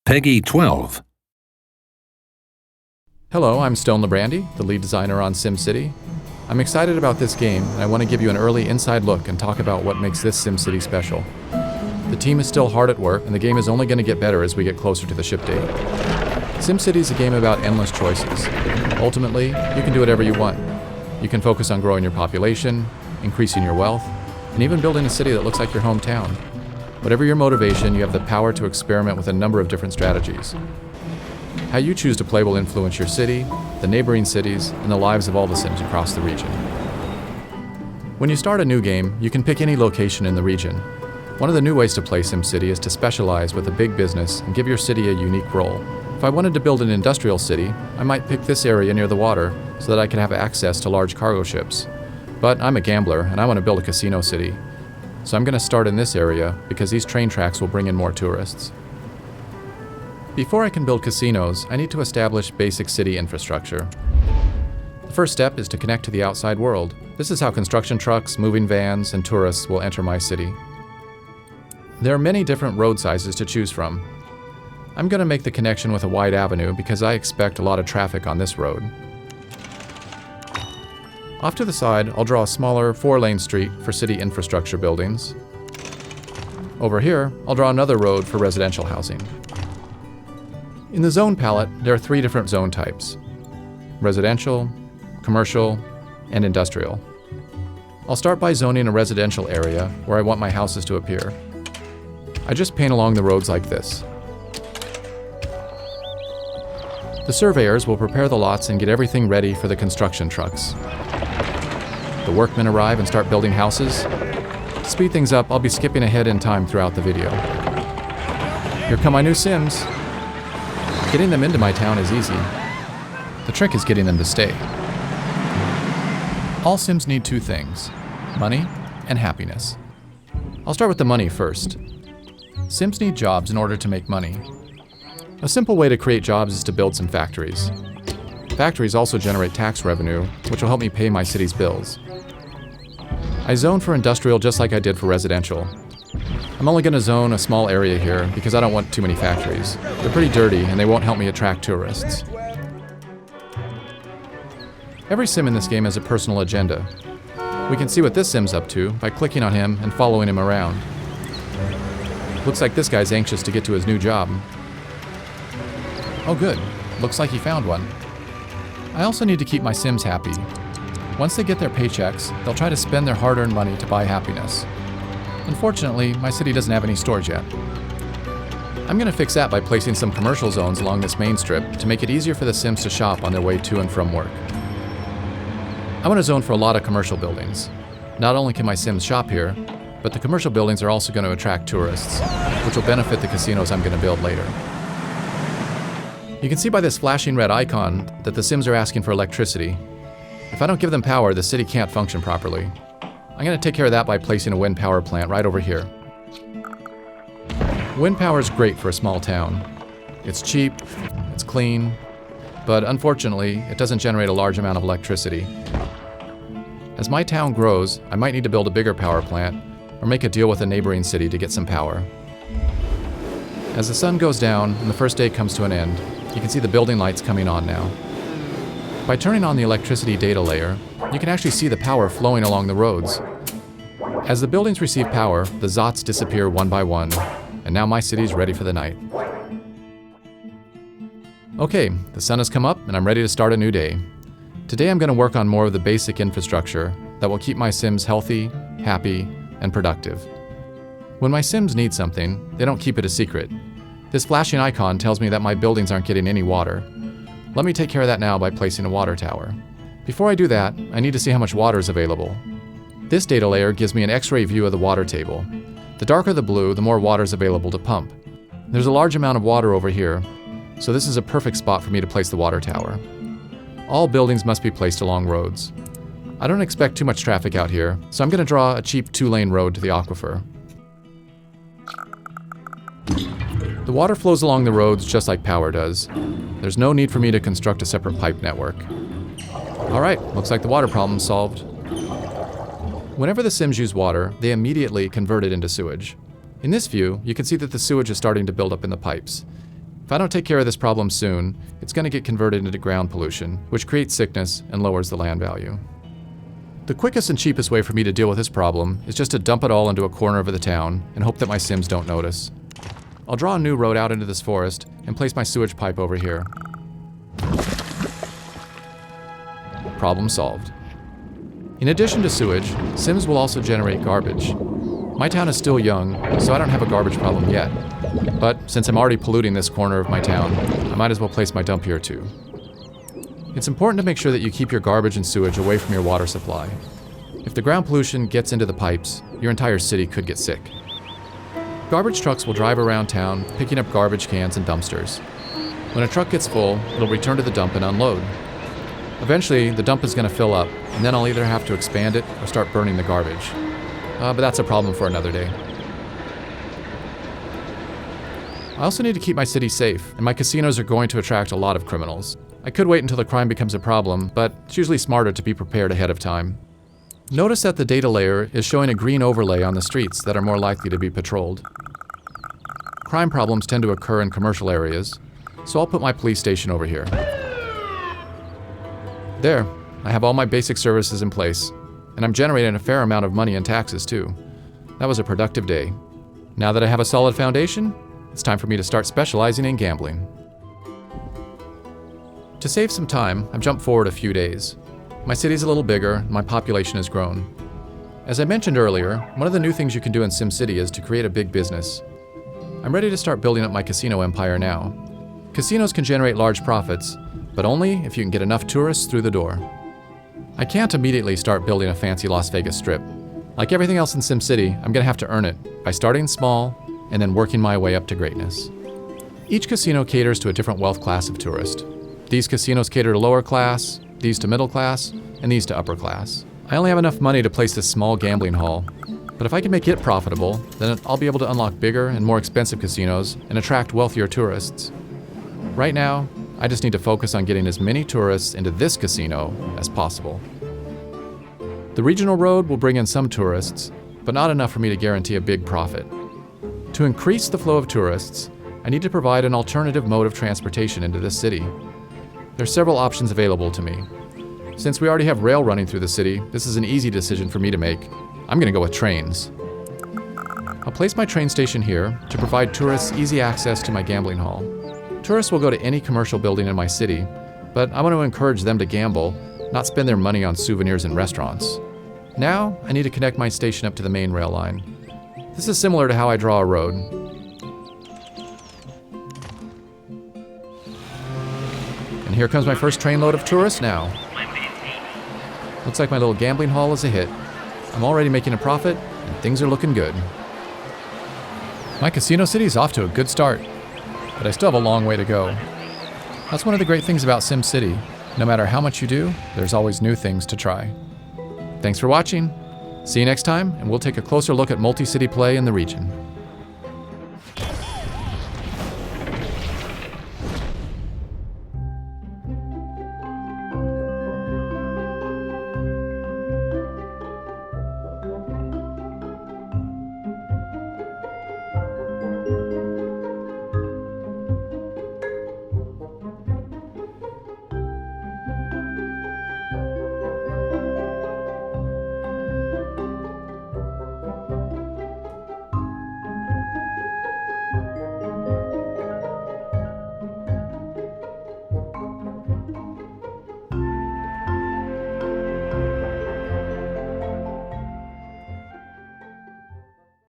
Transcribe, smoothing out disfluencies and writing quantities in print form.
Peggy 12. Hello, I'm Stone Labrandy, the lead designer on SimCity. I'm excited about this game, and I want to give you an early inside look and talk about what makes this SimCity special. The team is still hard at work, and the game is only going to get better as we get closer to the ship date. SimCity is a game about endless choices. Ultimately, you can do whatever you want. You can focus on growing your population, increasing your wealth, and even building a city that looks like your hometown. Whatever your motivation, you have the power to experiment with a number of different strategies. How you choose to play will influence your city, the neighboring cities, and the lives of all the Sims across the region. When you start a new game, you can pick any location in the region. One of the new ways to play SimCity is to specialize with a big business and give your city a unique role. If I wanted to build an industrial city, I might pick this area near the water so that I could have access to large cargo ships. But I'm a gambler and I want to build a casino city. So I'm going to start in this area because these train tracks will bring in more tourists. Before I can build casinos, I need to establish basic city infrastructure. The first step is to connect to the outside world. This is how construction trucks, moving vans, and tourists will enter my city. There are many different road sizes to choose from. I'm going to make the connection with a wide avenue because I expect a lot of traffic on this road. Off to the side, I'll draw a smaller 4-lane street for city infrastructure buildings. Over here, I'll draw another road for residential housing. In the zone palette, there are 3 different zone types: residential, commercial, and industrial. I'll start by zoning a residential area where I want my houses to appear. I just paint along the roads like this. The surveyors will prepare the lots and get everything ready for the construction trucks. The workmen arrive and start building houses. To speed things up, I'll be skipping ahead in time throughout the video. Here come my new Sims. Getting them into my town is easy. The trick is getting them to stay. All Sims need 2 things: money and happiness. I'll start with the money first. Sims need jobs in order to make money. A simple way to create jobs is to build some factories. Factories also generate tax revenue, which will help me pay my city's bills. I zone for industrial just like I did for residential. I'm only going to zone a small area here because I don't want too many factories. They're pretty dirty and they won't help me attract tourists. Every Sim in this game has a personal agenda. We can see what this Sim's up to by clicking on him and following him around. Looks like this guy's anxious to get to his new job. Oh good, looks like he found one. I also need to keep my Sims happy. Once they get their paychecks, they'll try to spend their hard-earned money to buy happiness. Unfortunately, my city doesn't have any stores yet. I'm going to fix that by placing some commercial zones along this main strip to make it easier for the Sims to shop on their way to and from work. I want to zone for a lot of commercial buildings. Not only can my Sims shop here, but the commercial buildings are also going to attract tourists, which will benefit the casinos I'm going to build later. You can see by this flashing red icon that the Sims are asking for electricity. If I don't give them power, the city can't function properly. I'm going to take care of that by placing a wind power plant right over here. Wind power is great for a small town. It's cheap, it's clean, but unfortunately, it doesn't generate a large amount of electricity. As my town grows, I might need to build a bigger power plant or make a deal with a neighboring city to get some power. As the sun goes down and the first day comes to an end, you can see the building lights coming on now. By turning on the electricity data layer, you can actually see the power flowing along the roads. As the buildings receive power, the Zots disappear one by one, and now my city's ready for the night. Okay, the sun has come up and I'm ready to start a new day. Today I'm going to work on more of the basic infrastructure that will keep my Sims healthy, happy, and productive. When my Sims need something, they don't keep it a secret. This flashing icon tells me that my buildings aren't getting any water. Let me take care of that now by placing a water tower. Before I do that, I need to see how much water is available. This data layer gives me an X-ray view of the water table. The darker the blue, the more water is available to pump. There's a large amount of water over here, so this is a perfect spot for me to place the water tower. All buildings must be placed along roads. I don't expect too much traffic out here, so I'm going to draw a cheap 2-lane road to the aquifer. The water flows along the roads just like power does. There's no need for me to construct a separate pipe network. Alright, looks like the water problem's solved. Whenever the Sims use water, they immediately convert it into sewage. In this view, you can see that the sewage is starting to build up in the pipes. If I don't take care of this problem soon, it's going to get converted into ground pollution, which creates sickness and lowers the land value. The quickest and cheapest way for me to deal with this problem is just to dump it all into a corner of the town and hope that my Sims don't notice. I'll draw a new road out into this forest and place my sewage pipe over here. Problem solved. In addition to sewage, Sims will also generate garbage. My town is still young, so I don't have a garbage problem yet. But since I'm already polluting this corner of my town, I might as well place my dump here too. It's important to make sure that you keep your garbage and sewage away from your water supply. If the ground pollution gets into the pipes, your entire city could get sick. Garbage trucks will drive around town, picking up garbage cans and dumpsters. When a truck gets full, it'll return to the dump and unload. Eventually, the dump is going to fill up, and then I'll either have to expand it or start burning the garbage. But that's a problem for another day. I also need to keep my city safe, and my casinos are going to attract a lot of criminals. I could wait until the crime becomes a problem, but it's usually smarter to be prepared ahead of time. Notice that the data layer is showing a green overlay on the streets that are more likely to be patrolled. Crime problems tend to occur in commercial areas, so I'll put my police station over here. There, I have all my basic services in place, and I'm generating a fair amount of money in taxes too. That was a productive day. Now that I have a solid foundation, it's time for me to start specializing in gambling. To save some time, I've jumped forward a few days. My city's a little bigger, and my population has grown. As I mentioned earlier, one of the new things you can do in SimCity is to create a big business. I'm ready to start building up my casino empire now. Casinos can generate large profits, but only if you can get enough tourists through the door. I can't immediately start building a fancy Las Vegas strip. Like everything else in SimCity, I'm going to have to earn it by starting small and then working my way up to greatness. Each casino caters to a different wealth class of tourist. These casinos cater to lower class, these to middle class, and these to upper class. I only have enough money to place this small gambling hall, but if I can make it profitable, then I'll be able to unlock bigger and more expensive casinos and attract wealthier tourists. Right now, I just need to focus on getting as many tourists into this casino as possible. The regional road will bring in some tourists, but not enough for me to guarantee a big profit. To increase the flow of tourists, I need to provide an alternative mode of transportation into this city. There are several options available to me. Since we already have rail running through the city, this is an easy decision for me to make. I'm going to go with trains. I'll place my train station here to provide tourists easy access to my gambling hall. Tourists will go to any commercial building in my city, but I want to encourage them to gamble, not spend their money on souvenirs and restaurants. Now, I need to connect my station up to the main rail line. This is similar to how I draw a road. And here comes my first trainload of tourists now. Looks like my little gambling hall is a hit. I'm already making a profit, and things are looking good. My casino city is off to a good start, but I still have a long way to go. That's one of the great things about SimCity. No matter how much you do, there's always new things to try. Thanks for watching. See you next time, and we'll take a closer look at multi-city play in the region.